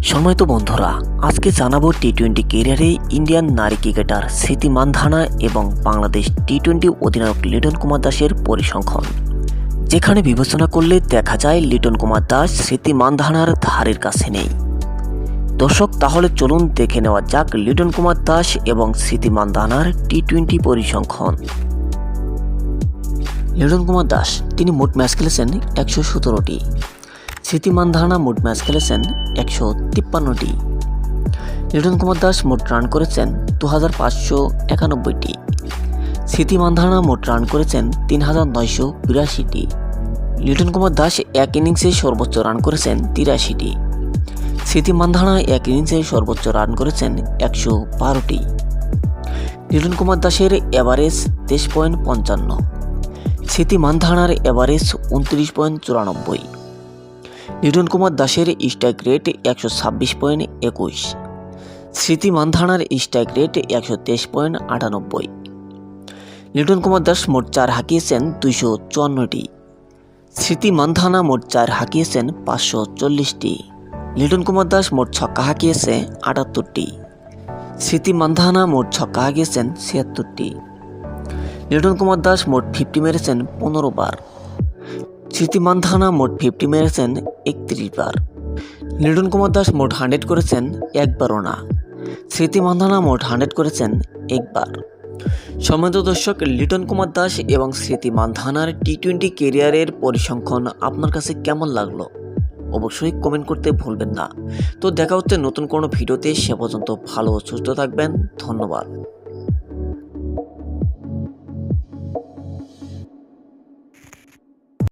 সম্মানিত বন্ধুরা, আজকে জানাবো টি-20 ক্যারিয়ারে ইন্ডিয়ান নারী ক্রিকেটার স্মৃতি মান্ধানা এবং বাংলাদেশ টি-20 অধিনায়ক লিটন কুমার দাসের পরিসংখ্যান। যেখানে বিবেচনা করলে দেখা যায় লিটন কুমার দাস স্মৃতি মান্ধানার ধারের কাছে নেই। দর্শক, তাহলে চলুন দেখে নেওয়া যাক লিটন কুমার দাস এবং স্মৃতি মান্ধানার টি-20 পরিসংখ্যান। লিটন কুমার দাস তিনি মোট ম্যাচ খেলেছেন 117টি। স্মৃতি মান্ধানা মোট ম্যাচ খেলেছেন 153টি। লিটন কুমার দাস মোট রান করেছেন 2591টি। স্মৃতি মান্ধানা মোট রান করেছেন 3982টি। লিটন কুমার দাস এক ইনিংসে সর্বোচ্চ রান করেছেন 83টি। স্মৃতি মান্ধানা এক ইনিংসে সর্বোচ্চ রান করেছেন 112টি। লিটন কুমার দাসের এভারেজ 23.55। স্মৃতি মান্ধানার এভারেজ 29.94। লিটন কুমার দাসের স্ট্রাইক রেট 126.21। স্মৃতি মান্ধানার স্ট্রাইক রেট 123.98। লিটন কুমার দাস মোট 4 হাঁকিয়েছেন 254টি। স্মৃতি মান্ধানা মোট 4 হাঁকিয়েছেন 540টি। লিটন কুমার দাস মোট ছক্কা হাঁকিয়েছে 78টি। স্মৃতি মান্ধানা মোট ছক্কা হাঁকিয়েছেন 76টি। লিটন কুমার দাস মোট 50 মেরেছেন 15 বার। স্মৃতি মান্ধানা মোট 50 মেরেছেন 31 বার। লিটন কুমার দাস মোট 100 করেছেন একবারও না। স্মৃতি মান্ধানা মোট 100 করেছেন একবার। সম্মানিত দর্শক, লিটন কুমার দাস এবং স্মৃতি মান্ধানার টি-20 ক্যারিয়ারের পরিসংখ্যান আপনার কাছে কেমন লাগলো অবশ্যই কমেন্ট করতে ভুলবেন না। তো দেখা হচ্ছে নতুন কোনো ভিডিওতে, সে পর্যন্ত ভালো ও সুস্থ থাকবেন। ধন্যবাদ।